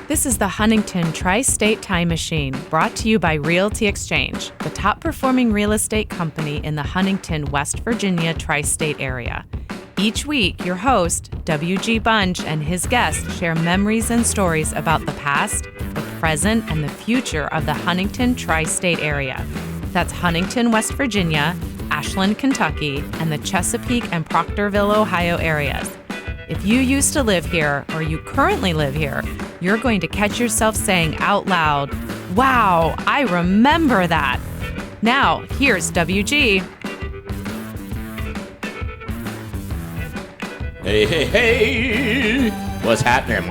This is the Huntington Tri-State Time Machine, brought to you by Realty Exchange, the top-performing real estate company in the Huntington, West Virginia Tri-State Area. Each week, your host, W.G. Bunch, and his guests share memories and stories about the past, the present, and the future of the Huntington Tri-State Area. That's Huntington, West Virginia, Ashland, Kentucky, and the Chesapeake and Proctorville, Ohio areas. If you used to live here or you currently live here, you're going to catch yourself saying out loud, "Wow, I remember that." Now, here's WG. Hey. What's happening?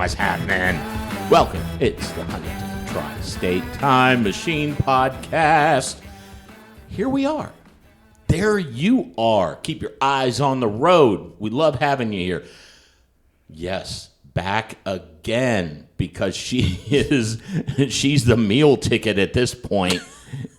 Welcome. It's the Huntington Tri-State Time Machine podcast. Here we are. There you are. Keep your eyes on the road. We love having you here. Yes, back again, because she's the meal ticket at this point.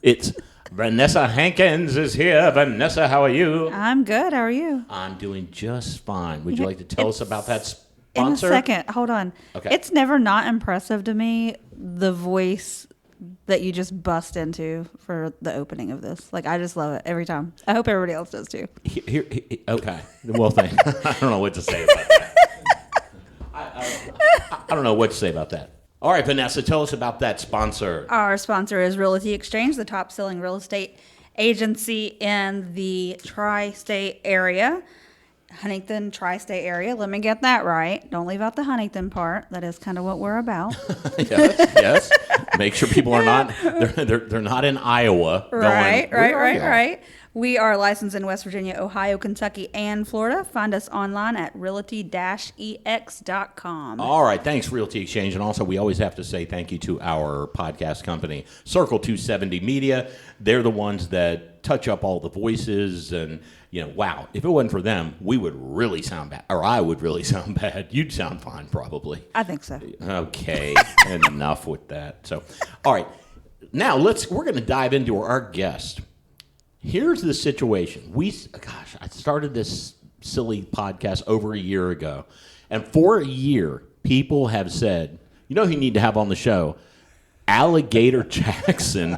It's Vanessa Hankins is here. Vanessa, how are you? I'm good. How are you? I'm doing just fine. Would you like to tell us about that sponsor? In a second. Hold on. Okay. It's never not impressive to me, the voice that you just bust into for the opening of this. Like, I just love it every time. I hope everybody else does too. Here, okay. Well, I don't know what to say about that. I don't know what to say about that. All right, Vanessa, tell us about that sponsor. Our sponsor is Realty Exchange, the top-selling real estate agency in the Tri-State area. Huntington Tri-State Area. Let me get that right. Don't leave out the Huntington part. That is kind of what we're about. Yes. Make sure people are not. They're not in Iowa. Right. We are licensed in West Virginia, Ohio, Kentucky, and Florida. Find us online at realty-ex.com. All right. Thanks, Realty Exchange. And also, we always have to say thank you to our podcast company, Circle 270 Media. They're the ones that touch up all the voices. And, wow, if it wasn't for them, we would really sound bad. Or I would really sound bad. You'd sound fine, probably. I think so. Okay. Enough with that. So, all right. Now, we're going to dive into our guest. Here's the situation. I started this silly podcast over a year ago. And for a year, people have said, who you need to have on the show? Alligator Jackson,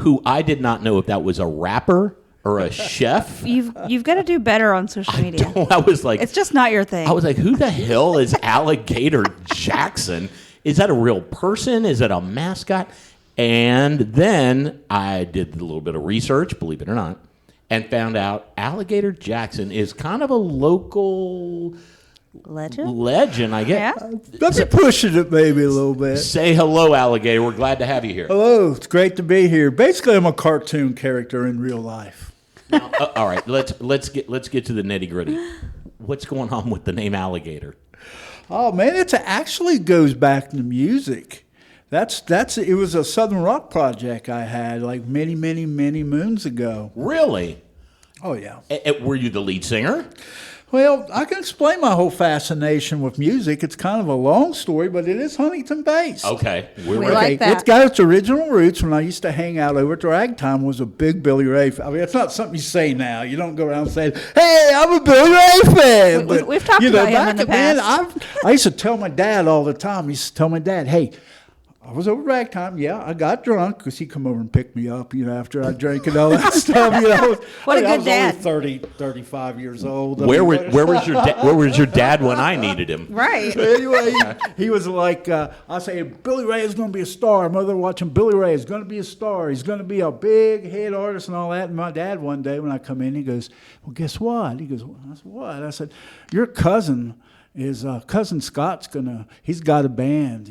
who I did not know if that was a rapper or a chef. You've got to do better on social media. I was like, it's just not your thing. I was like, who the hell is Alligator Jackson? Is that a real person? Is it a mascot? And then I did a little bit of research, believe it or not, and found out Alligator Jackson is kind of a local legend, I guess. Yeah. That's pushing it maybe a little bit. Say hello, Alligator. We're glad to have you here. Hello. It's great to be here. Basically, I'm a cartoon character in real life. Now, all right, let's get to the nitty-gritty. What's going on with the name Alligator? Oh, man, it actually goes back to music. It was a Southern rock project I had like many moons ago. Really? Oh, yeah. Were you the lead singer? Well, I can explain my whole fascination with music. It's kind of a long story, but it is Huntington-based. Okay. We like that. It's got its original roots. When I used to hang out over at Ragtime, was a big Billy Ray fan. I mean, it's not something you say now. You don't go around saying, "Hey, I'm a Billy Ray fan." We've talked about him in the past. I used to tell my dad all the time. I used to tell my dad, "Hey, I was over Ragtime. Yeah, I got drunk because he'd come over and pick me up, after I drank and all that stuff. What a good dad. I was only 35 years old. Where was your dad when I needed him? Right. Anyway, he was like, I say, Billy Ray is going to be a star. Mother watching Billy Ray is going to be a star. He's going to be a big hit artist and all that. And my dad one day when I come in, he goes, "Well, guess what?" He goes, "I said, what?" I said, "Your cousin cousin Scott's he's got a band,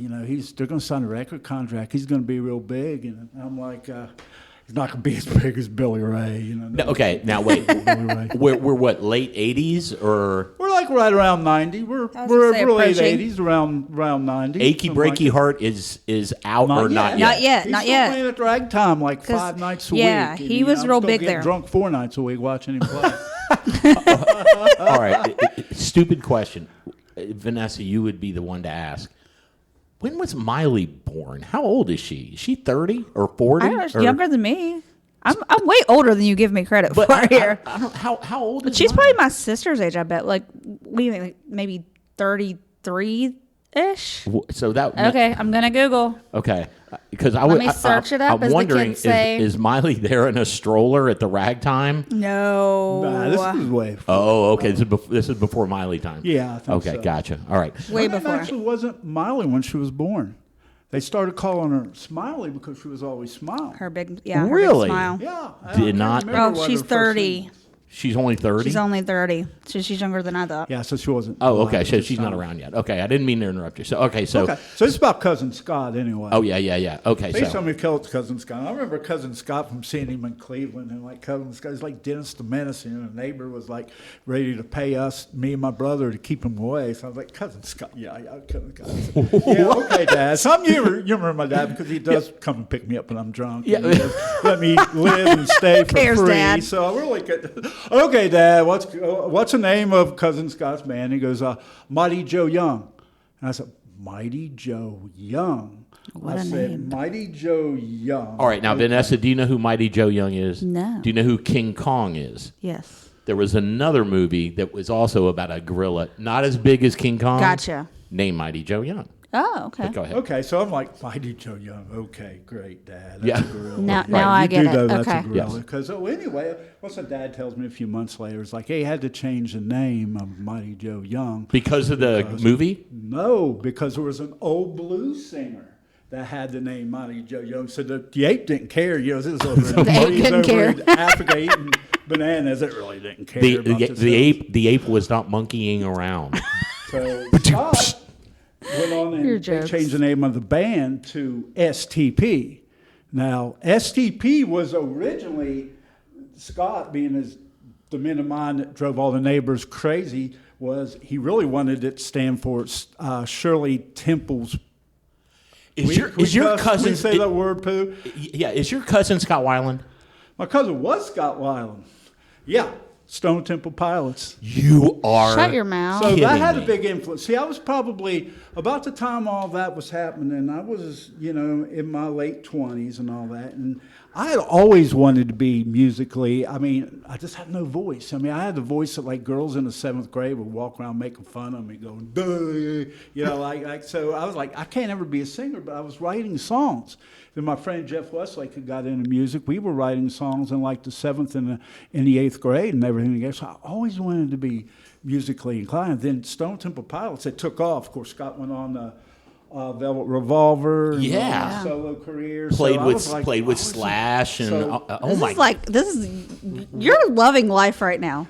they're gonna sign a record contract. He's gonna be real big." And I'm like, he's not gonna be as big as Billy Ray, No, okay, now wait, we're what, late '80s or? We're like right around 90. We're late '80s, around 90. Achy Breaky Heart is out or not yet? Not He's yet. Playing at Ragtime like 5 nights a week. Yeah, he was real big there. Drunk 4 nights a week watching him play. All right, stupid question. Vanessa, you would be the one to ask. When was Miley born? How old is she? Is she 30 or 40? I don't know, she's younger than me. I'm way older than you give me credit for here. I don't, how old is She's Miley? probably my sister's age, I bet. Like, maybe 33 ish. So that Okay, I'm gonna Google. Okay, because Let me search it up I'm as the wondering, kids say. is Miley there in a stroller at the ragtime? No. Nah, this was way before. Oh, okay. This is before Miley time. Yeah, I think Okay, so. gotcha. All right. Way Her name before. actually wasn't Miley when she was born. They started calling her Smiley because she was always smiling. Her big, her Really? big smile. Yeah. I Did can't not- remember Oh, what she's her first 30. name was. She's only 30. She's only 30. So she's younger than I thought. Yeah, so she wasn't. Oh, alive okay. at So this she's not time. around yet. Okay, I didn't mean to interrupt you. So okay. So it's about Cousin Scott anyway. Oh yeah. Okay. They So told me to call it Cousin Scott. I remember Cousin Scott from seeing him in Cleveland, and like Cousin Scott, he's like Dennis the Menace. You know, the neighbor was like ready to pay us, me and my brother, to keep him away. So I was like, Cousin Scott, yeah, Cousin Scott. I said, yeah, okay, Dad. So I'm humor my dad because he does come and pick me up when I'm drunk. Yeah. And he does let me live and stay for Cares, free. Dad? So I really could. Okay, Dad, what's the name of Cousin Scott's band? He goes, Mighty Joe Young. And I said, Mighty Joe Young. What I a said, name. Mighty Joe Young. all right, now Vanessa, do you know who Mighty Joe Young is? No. Do you know who King Kong is? Yes. There was another movie that was also about a gorilla, not as big as King Kong. Gotcha. Named Mighty Joe Young. Oh, okay. Go ahead. Okay, so I'm like, Mighty Joe Young. Okay, great, Dad. That's Yeah. a gorilla. Now I you get do it. know that's Okay. a gorilla. Yes. Because anyway, what's my dad tells me a few months later? It's like, hey, he had to change the name of Mighty Joe Young. Because of the movie? No, because there was an old blues singer that had the name Mighty Joe Young. So the ape didn't care. You know, this is over in, The ape he's didn't over care. in Africa eating bananas. It really didn't care about this The ape was not monkeying around. So Scott went on Your and they jokes. changed the name of the band to STP. Now, STP was originally, Scott, being as the men of mine that drove all the neighbors crazy, was he really wanted it to stand for Shirley Temple's. Is your cousin? We say that word, Pooh? Yeah, is your cousin Scott Weiland? My cousin was Scott Weiland. Yeah, Stone Temple Pilots. You are. Shut your mouth. So that kidding had me. a big influence. See, I was probably about the time all that was happening. I was, in my late 20s and all that. And I had always wanted to be musically. I mean, I just had no voice. I mean, I had the voice that like girls in the 7th grade would walk around making fun of me, going, duh, like. So I was like, I can't ever be a singer, but I was writing songs. Then my friend Jeff Westlake, who got into music, we were writing songs in like the 7th and the 8th grade and everything together. So I always wanted to be musically inclined. Then Stone Temple Pilots, it took off. Of course, Scott went on the Velvet Revolver. And Yeah. solo career. Played So I with was like, played with I was- Slash and so- oh my. You're loving life right now.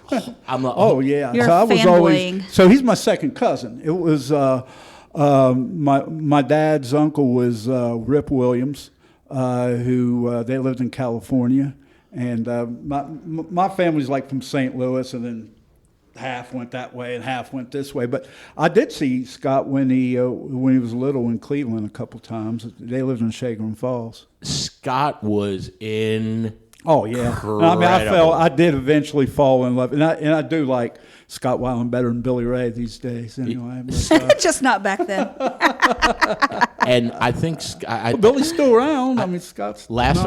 I'm Oh yeah, You're so I was fanboying. always. So he's my second cousin. It was my dad's uncle was Rip Williams, who they lived in California, and my family's like from St. Louis, and then half went that way and half went this way. But I did see Scott when he was little in Cleveland a couple times. They lived in Chagrin Falls. Scott was in. Oh yeah, I mean, I did eventually fall in love, and I do like Scott Weiland better than Billy Ray these days. Anyway, but, Just not back then. And I think Billy's still around. I mean, Scott's last.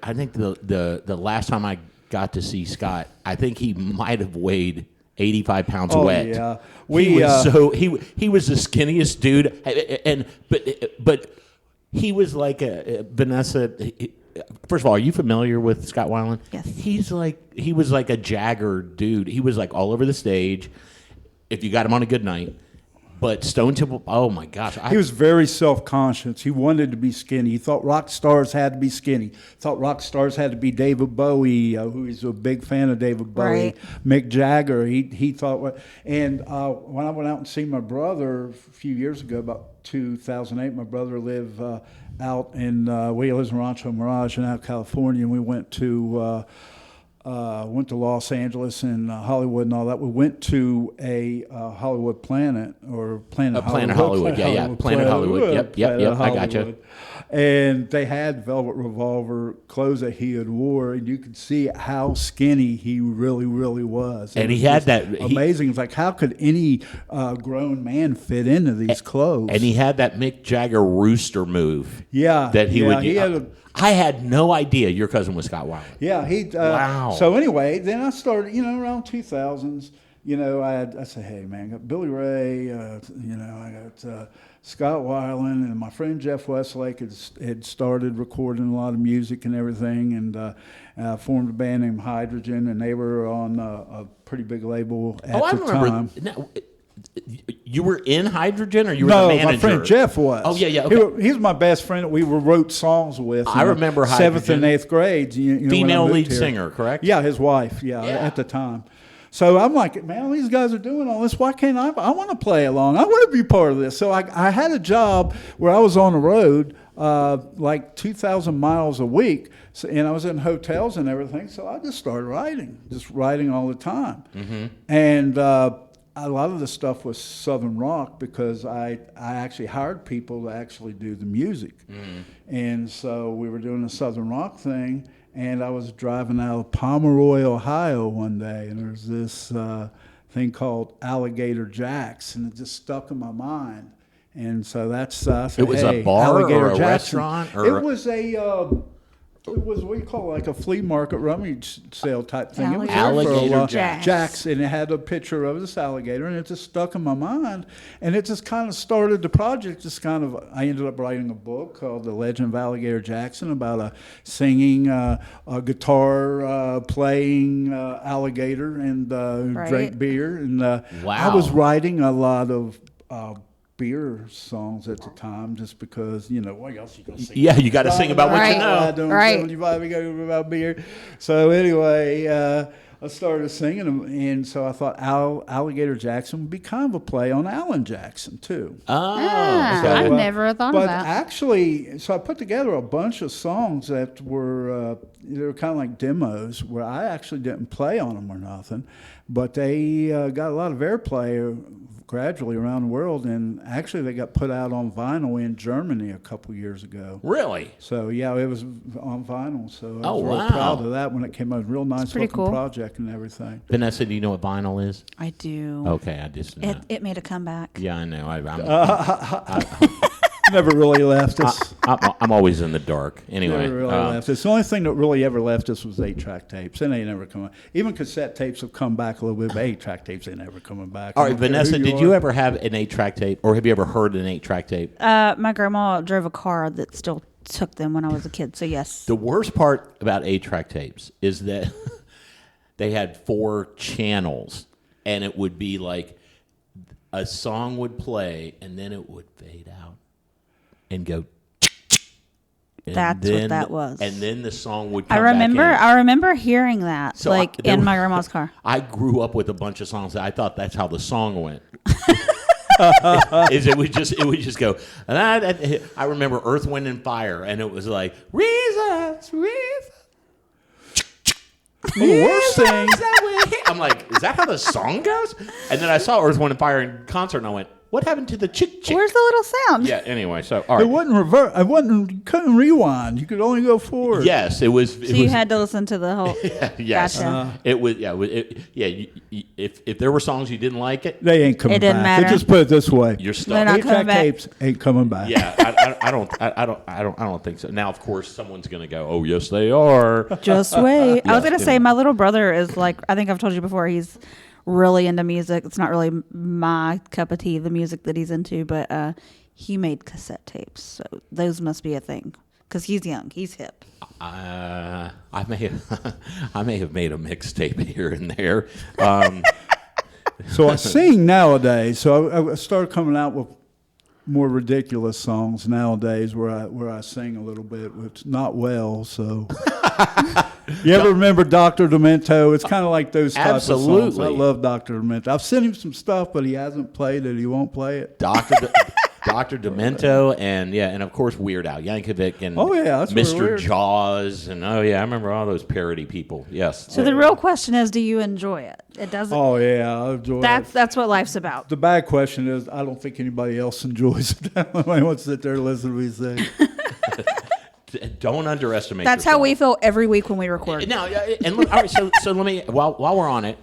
I think the last time I got to see Scott, I think he might have weighed 85 pounds wet. Yeah, he was the skinniest dude, but he was like a Vanessa. First of all, are you familiar with Scott Weiland? Yes. He was like a Jagger dude. He was like all over the stage. If you got him on a good night. But Stone Temple, oh my gosh. He was very self-conscious. He wanted to be skinny. He thought rock stars had to be skinny. Thought rock stars had to be David Bowie, who he's a big fan of David Bowie. Right. Mick Jagger, he thought. And when I went out and see my brother a few years ago, about 2008, my brother lived out in, he lives in Rancho Mirage in out California, and we went to Los Angeles and Hollywood and all that. We went to a Hollywood Planet or Planet Hollywood. Planet Hollywood, Planet Hollywood. Yep. I gotcha. And they had Velvet Revolver clothes that he had wore, and you could see how skinny he really, really was. And it he was had just that amazing. It's like, how could any grown man fit into these clothes? And he had that Mick Jagger rooster move. Yeah, That he would. He had I had no idea your cousin was Scott Weiland. Yeah, Wow. So anyway, then I started, around 2000s, I said, hey, man, I got Billy Ray, I got Scott Weiland, and my friend Jeff Westlake had started recording a lot of music and everything, and formed a band named Hydrogen, and they were on a pretty big label at the time. Now, you were in Hydrogen, or you were the manager? No, my friend Jeff was. Oh, yeah. Okay. He was my best friend that we wrote songs with. I remember Hydrogen. 7th and 8th grades. Female lead singer, correct? Yeah, his wife, at the time. So I'm like, man, these guys are doing all this. Why can't I want to play along. I want to be part of this. So I had a job where I was on the road like 2,000 miles a week, and I was in hotels and everything. So I just started writing all the time. Mm-hmm. And a lot of the stuff was Southern rock because I actually hired people to actually do the music. Mm. And so we were doing a Southern rock thing, and I was driving out of Pomeroy, Ohio one day, and there's this thing called Alligator Jackson, and it just stuck in my mind. And so that's I said, it was a bar Alligator or a Jackson. restaurant? It was it was what you call like a flea market rummage sale type thing. It was Alligator Jackson, and it had a picture of this alligator, and it just stuck in my mind, and it just kind of started the project. I ended up writing a book called The Legend of Alligator Jackson about a singing, a guitar playing alligator, and drank beer, and wow. I was writing a lot of beer songs at the time, just because what else you gonna sing? Yeah, you got to sing about what you know. Right. We got to go about beer. So anyway, I started singing them, and so I thought Alligator Jackson would be kind of a play on Alan Jackson too. I never thought of that. But actually, so I put together a bunch of songs that were they were kind of like demos where I actually didn't play on them or nothing, but they got a lot of airplay gradually around the world, and actually they got put out on vinyl in Germany a couple years ago. Really? So yeah, it was on vinyl. So I was wow. proud of that when it came out. Real nice looking cool project and everything. Vanessa, do you know what vinyl is? I do. Okay, I just know. It made a comeback. Yeah, I know. I'm Never really left us. I'm always in the dark. Anyway, Never really left us. The only thing that really ever left us was 8-track tapes, and they never come back. Even cassette tapes have come back a little bit, but 8-track tapes, they never coming back. All right, Vanessa, did you ever have an 8-track tape, or have you ever heard an 8-track tape? My grandma drove a car that still took them when I was a kid, so yes. The worst part about 8-track tapes is that they had 4 channels, and it would be like a song would play, and then it would fade out and go. And That's what that was. And then the song would come I remember back in. hearing that, So in my grandma's car. I grew up with a bunch of songs that I thought that's how the song went. It would just go. And I remember Earth, Wind, and Fire, and it was like reasons. The worst thing. I'm like, is that how the song goes? And then I saw Earth, Wind, and Fire in concert, and I went, what happened to the chick? Where's the little sound? Yeah. Anyway, so all right. It wasn't revert. You couldn't rewind. You could only go forward. Yes, it was. So you had to listen to the whole. Yes, Gotcha. it was. Yeah, if there were songs you didn't like it, They ain't coming It didn't back. matter. Just put it this way. you're stuck. They're not coming 8-track back. tapes ain't coming back. Yeah, I don't think so. Now, of course, someone's gonna go, oh yes, they are. Just wait. I was Yeah, gonna say my little brother is like, I think I've told you before, he's really into music. It's not really my cup of tea, the music that he's into, but he made cassette tapes, so those must be a thing because he's young, he's hip. I may have made a mixtape here and there. So I sing nowadays. So I started coming out with more ridiculous songs nowadays where I sing a little bit, which not well. So you ever remember Dr. Demento? It's kind of like those type of songs. Absolutely. I love Dr. Demento. I've sent him some stuff, but he hasn't played it. He won't play it. Dr. Demento and of course Weird Al Yankovic and that's Mr. weird. Jaws and I remember all those parody people. Yes. So the real question is, do you enjoy it? It doesn't. Oh yeah, I enjoy it. That's what life's about. The bad question is, I don't think anybody else enjoys it. Nobody wants to sit there and listen to me sing. Don't underestimate. That's how yourself. we feel every week when we record. Now, and look, all right. So let me while we're on it.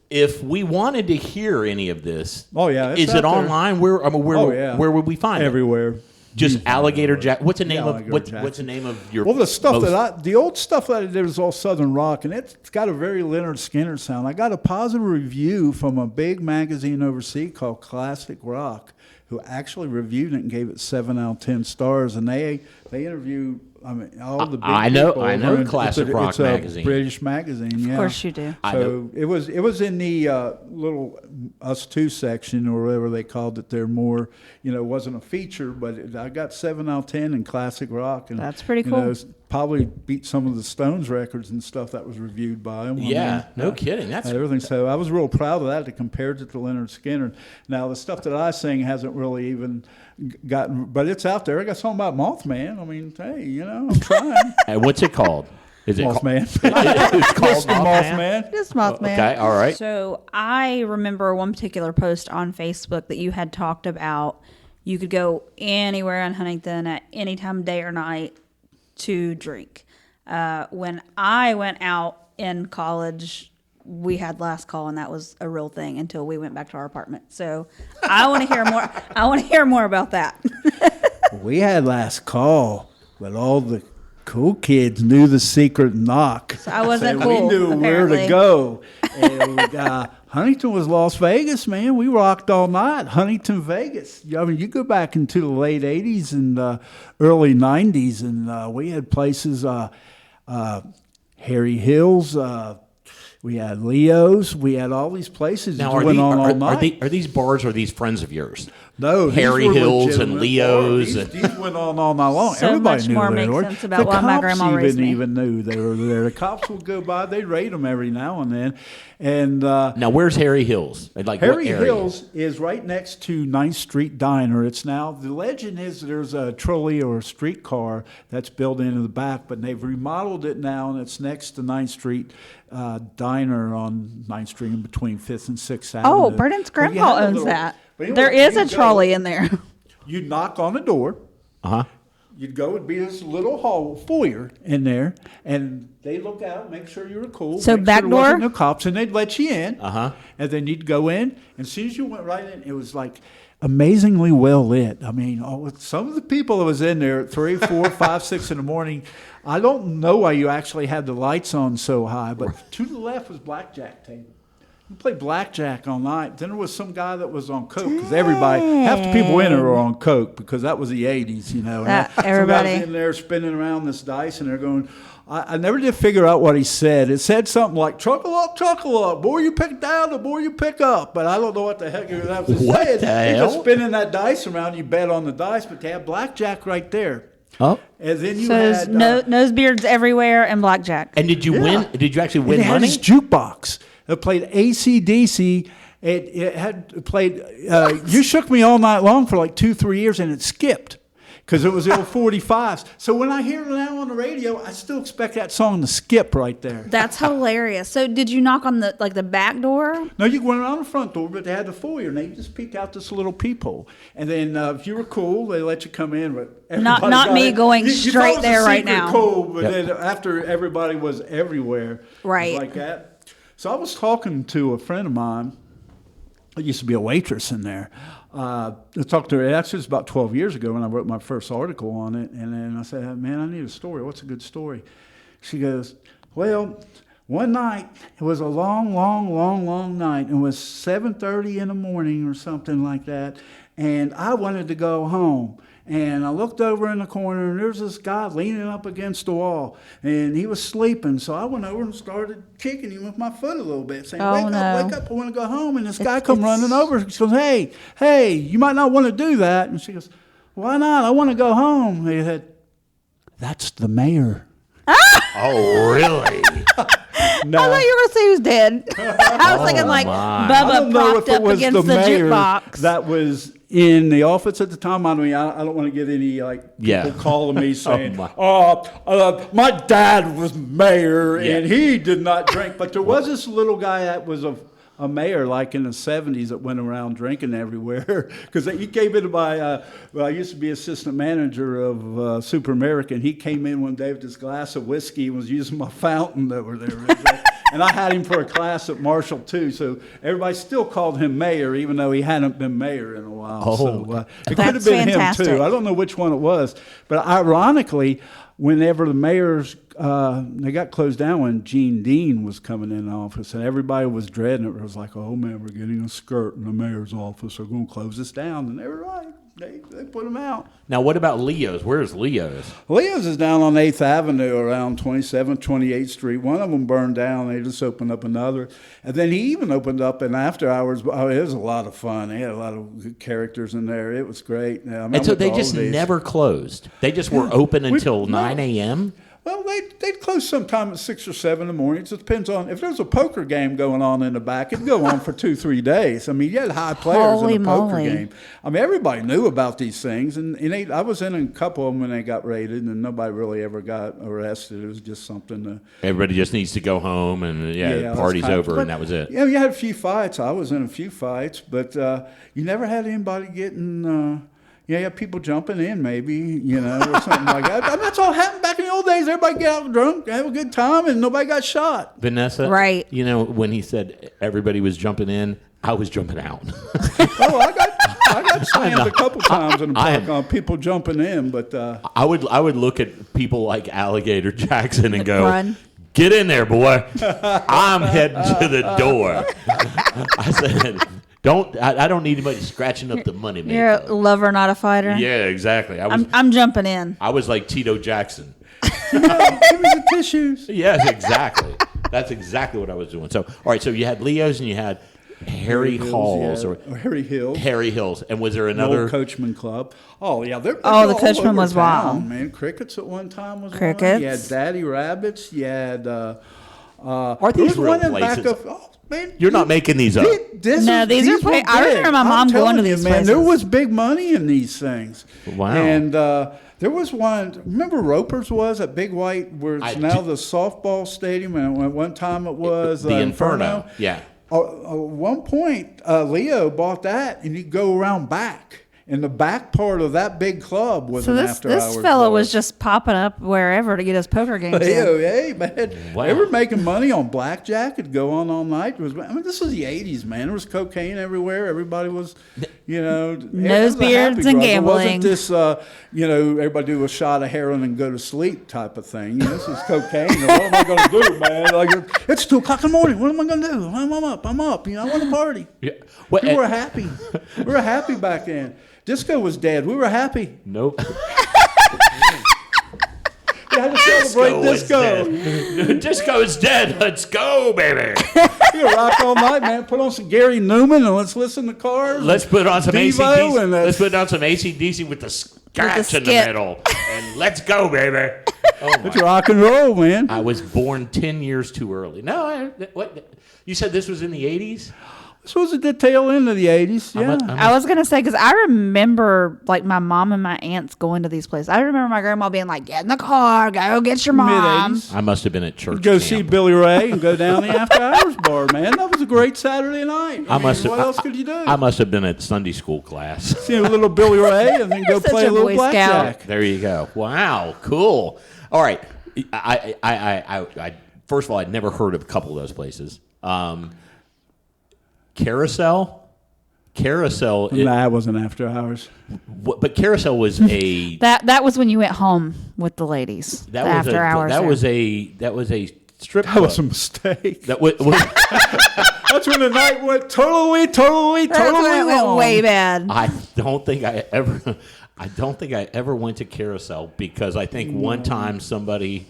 If we wanted to hear any of this, Oh, yeah, it's is out it there. online? Where Oh, yeah. where would we find it? Everywhere. Just Alligator Jack. What's the name of Alligator what's Jackson. the name of your? Well, the stuff most- the old stuff that I did was all Southern rock, and it's got a very Leonard Skinner sound. I got a positive review from a big magazine overseas called Classic Rock, who actually reviewed it and gave it 7 out of 10 stars. And they interviewed, I mean, all the big I know people. Classic Rock it's a magazine. British magazine. Yeah. Of course you do. I know. So it was in the little Us Two section or whatever they called it. There more, it wasn't a feature, but I got 7 out of 10 in classic rock, and That's pretty you know, cool. it's probably beat some of the Stones records and stuff that was reviewed by them. No kidding. That's everything. So I was real proud of that. To compare it to Leonard Skinner. Now the stuff that I sing hasn't really even gotten, but it's out there. I got something about Mothman. I mean, hey, I'm trying. And what's it called? Is it Mothman. It's called Mothman. Just Mothman. Okay, all right. So I remember one particular post on Facebook that you had talked about. You could go anywhere in Huntington at any time of day or night to drink. When I went out in college, we had last call, and that was a real thing until we went back to our apartment. So I want to hear more. I want to hear more about that. We had last call, but all the cool kids knew the secret knock. So I wasn't So cool, we knew where apparently. to go. And Huntington was Las Vegas, man. We rocked all night. Huntington, Vegas. I mean, you go back into the late 80s and early 90s, and we had places, Harry Hills, we had Leo's. We had all these places Now, that went on all night. are these bars, are these friends of yours? No, these Harry were Hills and legitimate Leo's. bars. These went on all night long. So Everybody much knew more they makes were. sense about the why my cops grandma raised me. even knew they were there. The cops would go by. They'd raid them every now and then. And Now, where's Harry Hills? Like Harry what area? Hills is right next to 9th Street Diner. It's now, the legend is there's a trolley or a streetcar that's built into the back, but they've remodeled it now, and it's next to 9th Street Diner on 9th Street in between 5th and 6th Avenue. Oh, Burden's But you grandpa had a owns little- that. but anyway, There is you a go- trolley in there. You'd knock on the door. Uh-huh. You'd go, it'd be this little hall foyer in there, and they'd look out, make sure you were cool. So make back sure there wasn't door? no cops, and they'd let you in. Uh-huh. And then you'd go in, and as soon as you went right in, it was like amazingly well lit. I mean, some of the people that was in there at 3, 4, 5, 6 in the morning, I don't know why you actually had the lights on so high, but to the left was blackjack table. You played blackjack all night. Then there was some guy that was on coke, because everybody, half the people in there were on coke, because that was the 80s, And everybody. some guys in there spinning around this dice, and they're going. I never did figure out what he said. It said something like "chuckle up, boy you pick down, the boy you pick up." But I don't know what the heck that was What saying. the He's hell? just spinning that dice around. You bet on the dice, but they have blackjack right there. Oh. And then you So there's had nose beards everywhere and blackjack. And did you win? Did you actually and win it had money? this jukebox. It played AC/DC. It had played. You shook me all night long for like 2-3 years, and it skipped because it was the old 45s. So when I hear it now on the radio, I still expect that song to skip right there. That's hilarious. So did you knock on the back door? No, you went around the front door, but they had the foyer, and they just peeked out this little peephole. And then if you were cool, they let you come in. But everybody Not got me in. going You straight thought it was a there right secret now. Cool, but Yep. then after everybody was everywhere, it was Right. like that. So I was talking to a friend of mine. I used to be a waitress in there. I talked to her, actually, it was about 12 years ago when I wrote my first article on it. And then I said, man, I need a story. What's a good story? She goes, well, one night, it was a long night. It was 7:30 in the morning or something like that. And I wanted to go home. And I looked over in the corner, and there's this guy leaning up against the wall. And he was sleeping. So I went over and started kicking him with my foot a little bit, saying, Oh, wake no. up, I want to go home. And this guy come running over. She goes, hey, you might not want to do that. And she goes, why not? I want to go home. He said, that's the mayor. Oh, really? No. I thought you were going to say he was dead. I was thinking like my. I Bubba don't know propped if it up was against the the mayor jukebox. that was in the office at the time. I mean, I don't want to get any people Yeah. calling me saying, my. my dad was mayor Yeah. and he did not drink. But there was this little guy that was a mayor like in the 70s that went around drinking everywhere because he came in by I used to be assistant manager of Super American. He came in one day with this glass of whiskey and was using my fountain that were there. And I had him for a class at Marshall, too. So everybody still called him mayor, even though he hadn't been mayor in a while. Oh. So it could have That's been fantastic. him, too. I don't know which one it was. But ironically, whenever the mayors, they got closed down when Gene Dean was coming in office, and everybody was dreading it. It was like, oh, man, we're getting a skirt in the mayor's office. They're going to close us down. And they were right. They put them out. Now, what about Leo's? Where's Leo's? Leo's is down on 8th Avenue around 27th, 28th Street. One of them burned down. They just opened up another. And then he even opened up in after hours. Oh, it was a lot of fun. They had a lot of good characters in there. It was great. Yeah, And so they just never closed. They just were open until 9 a.m.? Well, they'd close sometime at 6 or 7 in the morning. It just depends on if there's a poker game going on in the back. It'd go on for 2-3 days. I mean, you had high players Holy in a poker moly. game. I mean, everybody knew about these things, and I was in a couple of them when they got raided, and nobody really ever got arrested. It was just something to. Everybody just needs to go home, and the party's that's over, but, and that was it. Yeah, you had a few fights. I was in a few fights, but you never had anybody getting. You had people jumping in, maybe, or something like that. I mean, that's all happened back in the old days. Everybody get out drunk, have a good time, and nobody got shot. Vanessa, Right. When he said everybody was jumping in, I was jumping out. Oh, I got slammed a couple times in the park on people jumping in, but I would look at people like Alligator Jackson and go, Run. "Get in there, boy! I'm heading to the door." I said, I don't need anybody scratching up the money maker. You're a lover, not a fighter. Yeah, exactly. I'm jumping in. I was like Tito Jackson. give me the tissues. Yes, exactly. That's exactly what I was doing. So, all right. So you had Leo's and you had Harry Halls yeah. or Or Harry Hills. Harry Hills, and was there An another? old Coachman Club. Oh yeah, they're Oh, all the Coachman over was town, wild. man. Crickets at one time was Crickets. one. You had Daddy Rabbits. You had. Are there these was one real in back places? of. Oh, man, You're not making these up. These No, these are were I remember big. my I'm mom going to telling you, these man, There places. was big money in these things. Wow. And there was one. Remember Roper's was at Big White, where it's now the softball stadium, and at one time it was the Inferno. Yeah. At one point, Leo bought that, and you go around back. And the back part of that big club was So an this after-hours fellow bar. was just popping up wherever to get his poker games in. Hey, man. Wow. They were making money on blackjack. It'd go on all night. This was the 80s, man. There was cocaine everywhere. Everybody was, Nose beards and It wasn't gambling. this, everybody do a shot of heroin and go to sleep type of thing. This is cocaine. What am I going to do, man? Like, it's 2 o'clock in the morning. What am I going to do? I'm up. I want to party. Yeah. Well, We were happy. We were happy back then. Disco was dead. We were happy. Nope. You had to celebrate disco. Disco is dead. Let's go, baby. You rock all night, man. Put on some Gary Newman and let's listen to Cars. Let's put on some Devo AC/DC. and Let's put on some AC/DC with the scratch in the skit. middle, and let's go, baby. Oh It's my! rock and roll, man. I was born 10 years too early. No, what? You said this was in the 80s? This was at the tail end of the 80s. Yeah. I was going to say, because I remember like my mom and my aunts going to these places. I remember my grandma being like, get in the car, go get your mom. Mid-80s. I must have been at church. Go camp. see Billy Ray and go down the after hours bar, man. That was a great Saturday night. I must have. What else could you do? I must have been at Sunday school class. See a little Billy Ray and then go Such play a a little Boy Scout. blackjack. There you go. Wow, cool. All right. I first of all, I'd never heard of a couple of those places. Carousel. That wasn't after hours. But Carousel was a That was when you went home with the ladies. that the was after a hours. that there. was a strip That club. was a mistake. That was That's when the night went totally That's when it went wrong. way bad. I don't think I ever went to Carousel because I think one time somebody,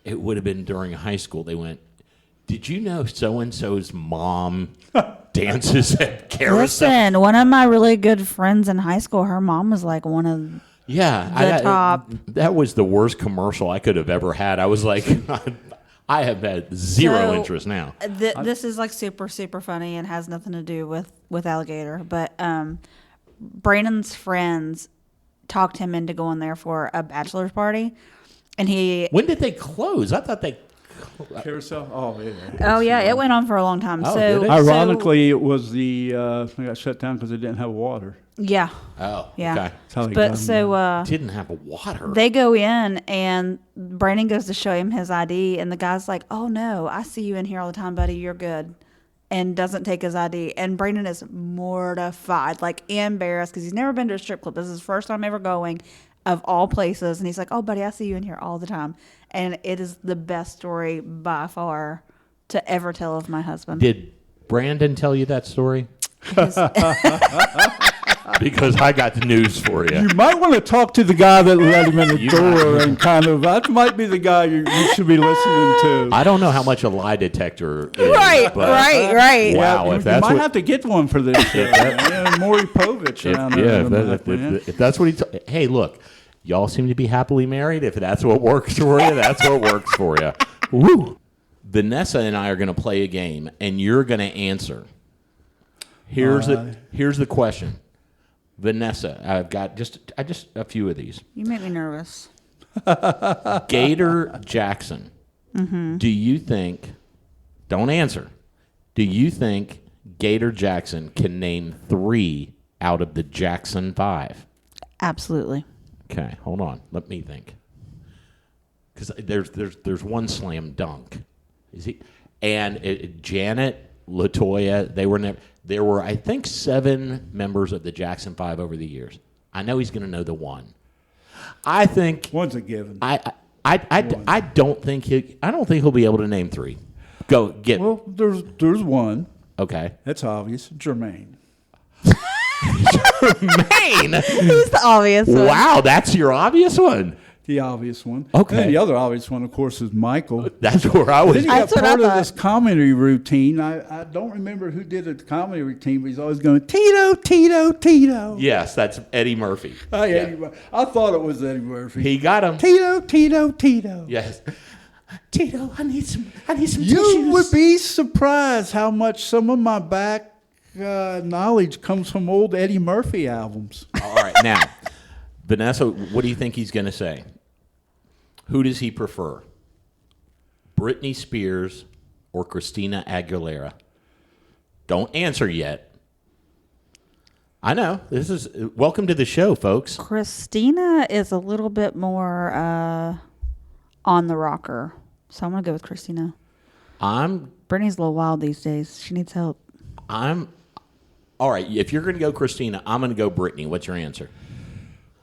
it would have been during high school, they went, did you know so-and-so's mom dances at Carousel? Listen, one of my really good friends in high school, her mom was like one of Yeah. top. That was the worst commercial I could have ever had. I was like, I have had zero So, interest now. This is like super, super funny and has nothing to do with Alligator. But Brandon's friends talked him into going there for a bachelor's party. And he... When did they close? I thought they... Carousel? Oh, yeah. Oh, yeah, it went on for a long time. Oh, so did it? Ironically, it was they got shut down because they didn't have water. Yeah. Oh, Yeah. okay. That's how they But got so Didn't have water. they go in and Brandon goes to show him his ID and the guy's like, "Oh no, I see you in here all the time, buddy. You're good." And doesn't take his ID. And Brandon is mortified, like embarrassed because he's never been to a strip club. This is his first time ever going of all places. And he's like, "Oh buddy, I see you in here all the time." And it is the best story by far to ever tell of my husband. Did Brandon tell you that story? Because I got the news for you. You might want to talk to the guy that let him in the door and kind of, that might be the guy you should be listening to. I don't know how much a lie detector is. Right. Wow, Yeah, if that's you might what, have to get one for this show. Maury Povich around there. if that's what hey, look, y'all seem to be happily married. If that's what works for you, that's what works for you. Woo. Vanessa and I are going to play a game, and you're going to answer. Here's the question. Vanessa, I've got just a few of these. You make me nervous. Gator Jackson. Mm-hmm. Do you think, don't answer, do you think Gator Jackson can name 3 out of the Jackson 5? Absolutely. Okay, hold on. Let me think. Because there's one slam dunk. Is he? And Janet, LaToya, they were never. There were, I think, 7 members of the Jackson 5 over the years. I know he's going to know the one. I think One's a given. I don't think he'll be able to name 3. Go get. Well, there's one. Okay. That's obvious. Jermaine. Jermaine. He's the obvious one. Wow, that's your obvious one. The obvious one. Okay. And the other obvious one, of course, is Michael. That's where I was. Then he got That's what I part of thought. this comedy routine. I don't remember who did the comedy routine, but he's always going, Tito, Tito, Tito. Yes, that's Eddie Murphy. I thought it was Eddie Murphy. He got him. Tito, Tito, Tito. Yes. Tito, I need some tissues. You would be surprised how much some of my back knowledge comes from old Eddie Murphy albums. All right, now, Vanessa, what do you think he's going to say? Who does he prefer? Britney Spears or Christina Aguilera? Don't answer yet. I know. This is welcome to the show, folks. Christina is a little bit more on the rocker. So I'm going to go with Christina. Brittany's a little wild these days. She needs help. All right, if you're going to go Christina, I'm going to go Britney. What's your answer?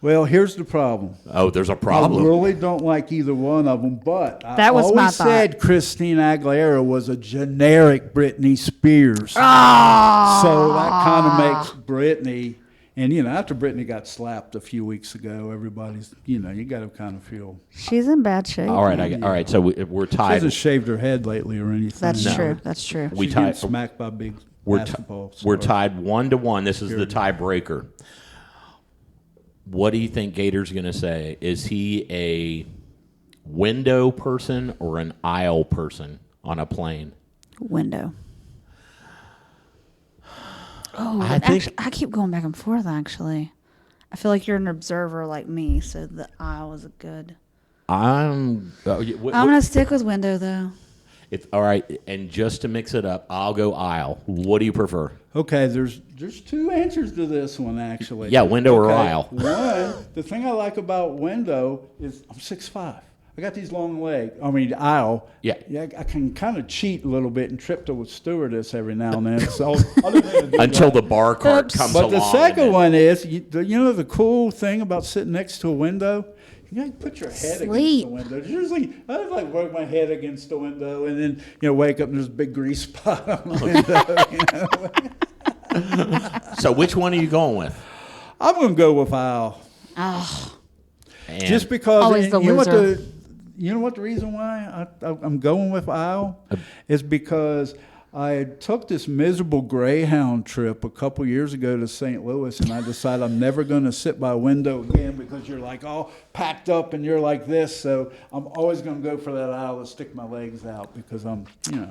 Well, here's the problem. Oh, there's a problem. I really don't like either one of them, but That was my always thought. said Christina Aguilera was a generic Britney Spears. So that kind of makes Britney, and after Britney got slapped a few weeks ago, everybody's, you got to kind of feel. She's in bad shape. All right, all right. So we're She tied. hasn't shaved her head lately or anything. That's true. That's true. We She's tied. getting smacked by big We're basketball. we're tied 1-1. This is the tiebreaker. What do you think Gator's going to say? Is he a window person or an aisle person on a plane? Window. Oh, I keep going back and forth, actually. I feel like you're an observer like me, so the aisle is good. I'm I'm going to stick with window, though. all right, and just to mix it up, I'll go aisle. What do you prefer? Okay, there's 2 answers to this one, actually. Yeah, window or aisle. One, the thing I like about window is I'm 6'5". I got these long legs. I mean, aisle. Yeah. I can kind of cheat a little bit and trip to a stewardess every now and then. So I don't really do Until that. the bar cart comes But along. the second and then- one is, the cool thing about sitting next to a window? You gotta put your head against the window. Usually, I just work my head against the window and then, wake up and there's a big grease spot on the window. So which one are you going with? I'm going to go with aisle. And Just because, Always the you know loser. you know what the reason why I'm going with aisle is because I took this miserable Greyhound trip a couple years ago to St. Louis, and I decided I'm never going to sit by a window again because you're all packed up and you're like this. So I'm always going to go for that aisle to stick my legs out because I'm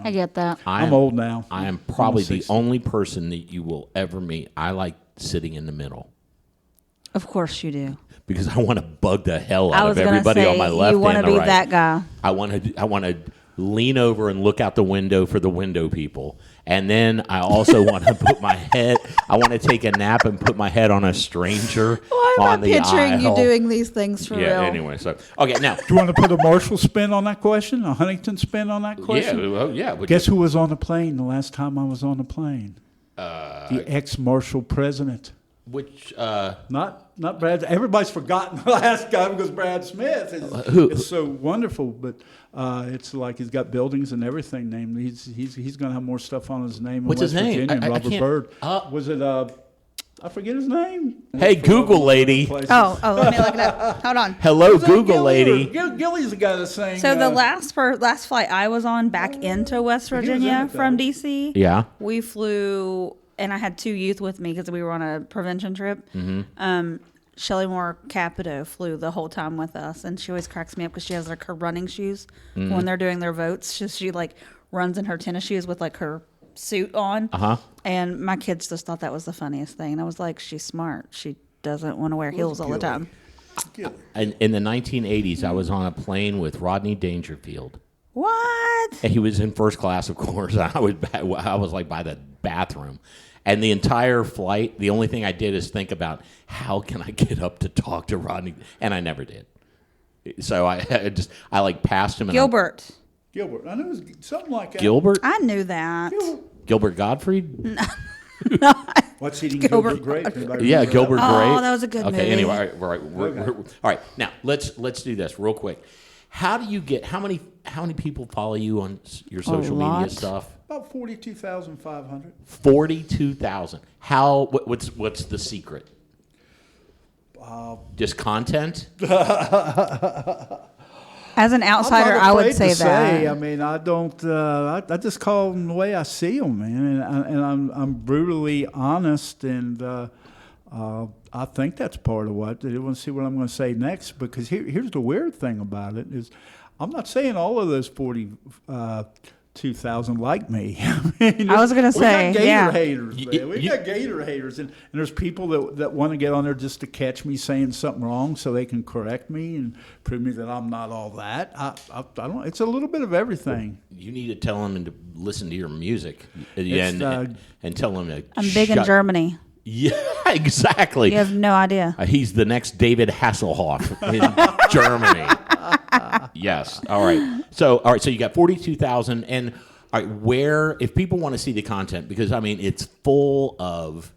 I get that. I'm old now. I am probably I'm the 60. only person that you will ever meet. I like sitting in the middle Of course you do. because I want to bug the hell I out was of going to everybody say, on my left you want to and the be right. that guy. I want to lean over and look out the window for the window people. And then I also want to put my head, I want to take a nap and put my head on a stranger Why on am I the picturing you aisle. doing these things for Yeah, real? anyway, so, okay, now. Do you want to put a Marshall spin on that question? A Huntington spin on that question? Yeah, well, yeah. But Guess who was on the plane the last time I was on the plane? The ex-Marshall president. Which, Not Brad. Everybody's forgotten the last guy because Brad Smith is Who? it's so wonderful, but it's like he's got buildings and everything named. He's going to have more stuff on his name. What's in his West name? Virginia, I Robert can't- Byrd. uh, Was it? I forget his name. Hey, Google lady. Oh, let me look it up. Hold on. Hello, Was that Google Gilly lady. Gilly's the guy that's saying. So the last flight I was on back into West was in Virginia it, though. from DC. Yeah. We flew, and I had 2 youth with me because we were on a prevention trip. Shelly Moore Capito flew the whole time with us, and she always cracks me up because she has like her running shoes when they're doing their votes. She like runs in her tennis shoes with like her suit on. And my kids just thought that was the funniest thing. And I was like, she's smart. She doesn't want to wear heels all the time. In the 1980s, I was on a plane with Rodney Dangerfield. What? And he was in first class, of course. I was like by the bathroom. And the entire flight, the only thing I did is think about how can I get up to talk to Rodney, and I never did. So I like passed him. And Gilbert. Gilbert. I know it was something like that. Gilbert I knew that. Gilbert Gottfried. What's eating Gilbert Grape? Anybody Yeah, remember Gilbert Oh, Grape. that was a good okay, movie. anyway, all right, all right. Now let's do this real quick. How do you get how many people follow you on your social media lot. stuff? About 42,500. 42,000. How? What's the secret? Just content. As an outsider, I'm not I would afraid say to that. I mean, I don't. I just call them the way I see them, man, and I'm brutally honest, and I think that's part of what. I want to see what I'm going to say next, because here's the weird thing about it is, I'm not saying all of those 42,000 like me. I mean, I was gonna say, we got Gator yeah. haters, man. We got Gator haters, and there's people that want to get on there just to catch me saying something wrong, so they can correct me and prove me that I'm not all that. I don't. It's a little bit of everything. You need to tell them to listen to your music It's, and tell them to. I'm big in Germany. Yeah, exactly. You have no idea. He's the next David Hasselhoff in Germany. Yes. All right. So you got 42,000, and all right, where if people want to see the content, because I mean it's full of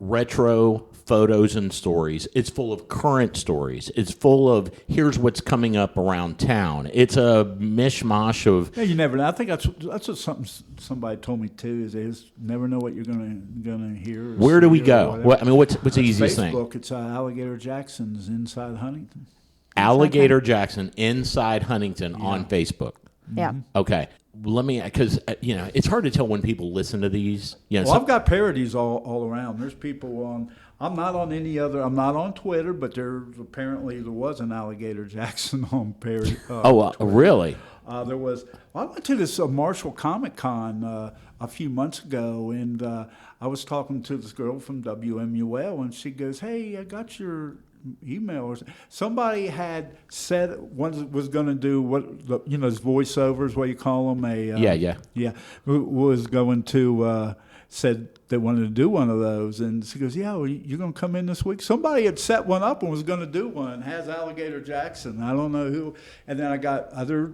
retro photos and stories. It's full of current stories. It's full of here's what's coming up around town. It's a mishmash of. Yeah, you never know. I think that's what somebody told me too. Is they just never know what you're gonna hear. Or Where do we see or go? whatever. What, I mean, what's the easiest thing? Facebook. It's Alligator Jackson's inside Huntington. Alligator Jackson inside Huntington on Facebook. Yeah. Okay. Let me, because it's hard to tell when people listen to these. Well, I've got parodies all around. There's people on. I'm not on any other. I'm not on Twitter, but there was an Alligator Jackson on parody. Really? There was. I went to this Marshall Comic Con a few months ago, and I was talking to this girl from WMUL, and she goes, "Hey, I got your email." Or somebody had said one was going to do those voiceovers, what you call them, was going to said they wanted to do one of those, and she goes, "Yeah, well, you're going to come in this week." Somebody had set one up and was going to do one. Has Alligator Jackson. I don't know who. And then I got other.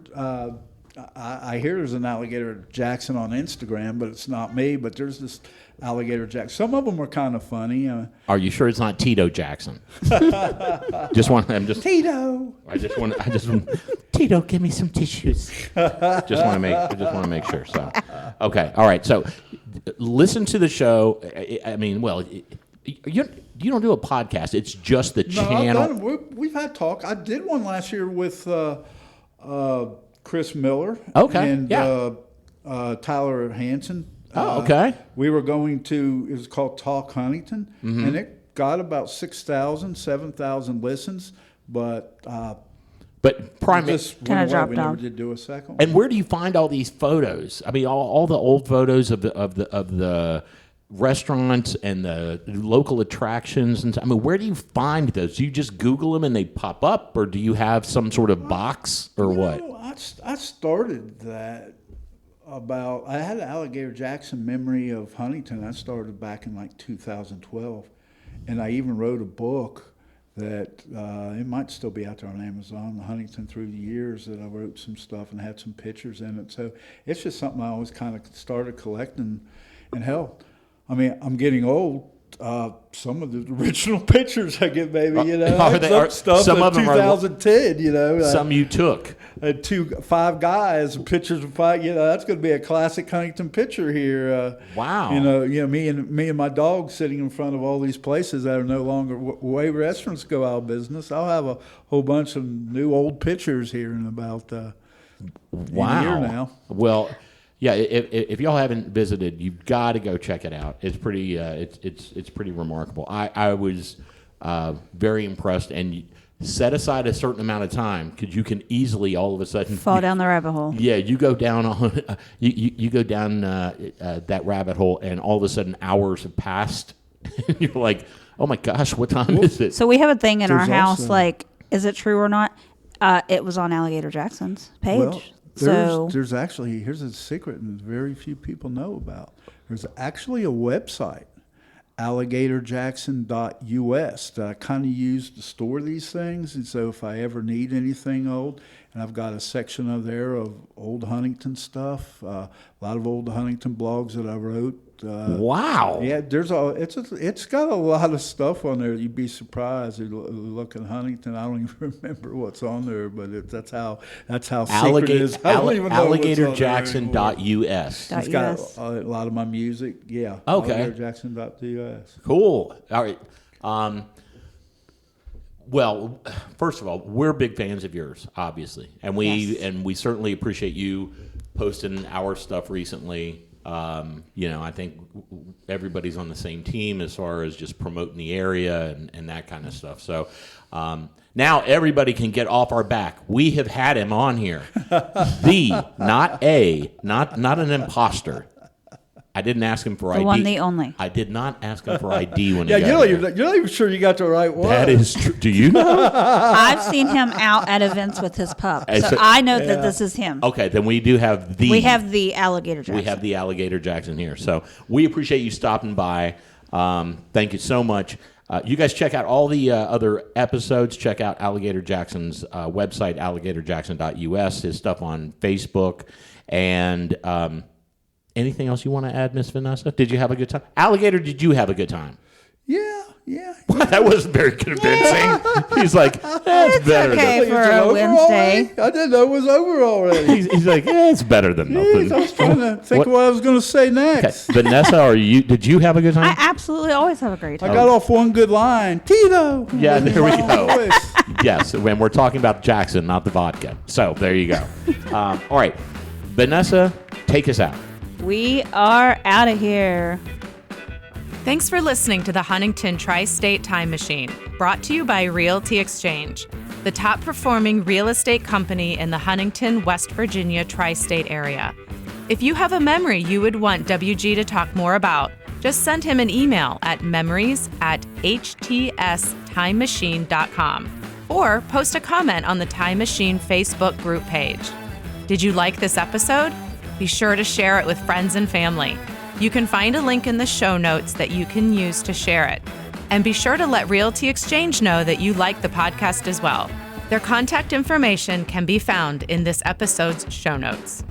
I hear there's an Alligator Jackson on Instagram, but it's not me. But there's this Alligator Jackson. Some of them are kind of funny. Are you sure it's not Tito Jackson? I'm just Tito. I just want Tito, give me some tissues. just want to make sure. So, okay, all right. So, listen to the show. I mean, well, you don't do a podcast. It's just the channel. We've had talk. I did one last year with Chris Miller. Okay, And Tyler Hansen. Oh, okay. We were going to. It was called Talk Huntington, and it got about 6,000, 7,000 listens, but primarily just Kinda went away. dropped We never off. did do a second one. And where do you find all these photos? I mean, all the old photos of the restaurants and the local attractions, and I mean, where do you find those? Do you just Google them and they pop up, or do you have some sort of box, or what? I I started that I had an Alligator Jackson memory of Huntington. I started back in like 2012, and I even wrote a book that it might still be out there on Amazon, Huntington Through the Years, that I wrote some stuff and had some pictures in it. So it's just something I always kind of started collecting. And hell, I mean, I'm getting old. Some of the original pictures I get, maybe, stuff some of in them 2010, some you took. 5 guys, pictures of 5. That's going to be a classic Huntington picture here. Wow. Me and my dog sitting in front of all these places that are no longer way restaurants go out of business. I'll have a whole bunch of new old pictures here in about a year now. Well. Yeah, if y'all haven't visited, you've got to go check it out. It's pretty, it's pretty remarkable. I was very impressed, and set aside a certain amount of time because you can easily all of a sudden fall down the rabbit hole. Yeah, you go down on you go down that rabbit hole, and all of a sudden hours have passed. You're like, oh my gosh, what time is it? So we have a thing in our house, like, is it true or not? It was on Alligator Jackson's page. Well, there's actually, here's a secret and very few people know about. There's actually a website, alligatorjackson.us, that I kind of use to store these things. And so if I ever need anything old, and I've got a section of there of old Huntington stuff, a lot of old Huntington blogs that I wrote. Wow. Yeah, it's got a lot of stuff on there. You'd be surprised. You look at Huntington. I don't even remember what's on there, but that's how secret it is. I don't even know alligatorjackson.us. It's got a lot of my music. Yeah. Okay. Alligatorjackson.us. Cool. All right. Well, first of all, we're big fans of yours, obviously, and we certainly appreciate you posting our stuff recently. I think everybody's on the same team as far as just promoting the area and that kind of stuff. So now everybody can get off our back. We have had him on here. Not an imposter. I didn't ask him for ID. The one, the only. I did not ask him for ID when he got you're not even sure you got the right one. That is true. Do you know? I've seen him out at events with his pup, so I know that this is him. Okay, then we do have the... We have the Alligator Jackson. We have the Alligator Jackson here. So we appreciate you stopping by. Thank you so much. You guys check out all the other episodes. Check out Alligator Jackson's website, alligatorjackson.us, his stuff on Facebook, and... anything else you want to add, Miss Vanessa? Did you have a good time? Alligator, did you have a good time? Yeah. That wasn't very convincing. He's like, that's better okay than... for a Wednesday. I didn't know it was over already. He's like, it's better than nothing. I was trying to think what I was going to say next. Okay. Vanessa, did you have a good time? I absolutely always have a great time. I got off one good line. Tito. Yeah, there we go. Yes, when we're talking about Jackson, not the vodka. So there you go. All right. Vanessa, take us out. We are out of here. Thanks for listening to the Huntington Tri-State Time Machine, brought to you by Realty Exchange, the top performing real estate company in the Huntington, West Virginia Tri-State Area. If you have a memory you would want WG to talk more about, just send him an email at memories@htstimemachine.com or post a comment on the Time Machine Facebook group page. Did you like this episode? Be sure to share it with friends and family. You can find a link in the show notes that you can use to share it. And be sure to let Realty Exchange know that you like the podcast as well. Their contact information can be found in this episode's show notes.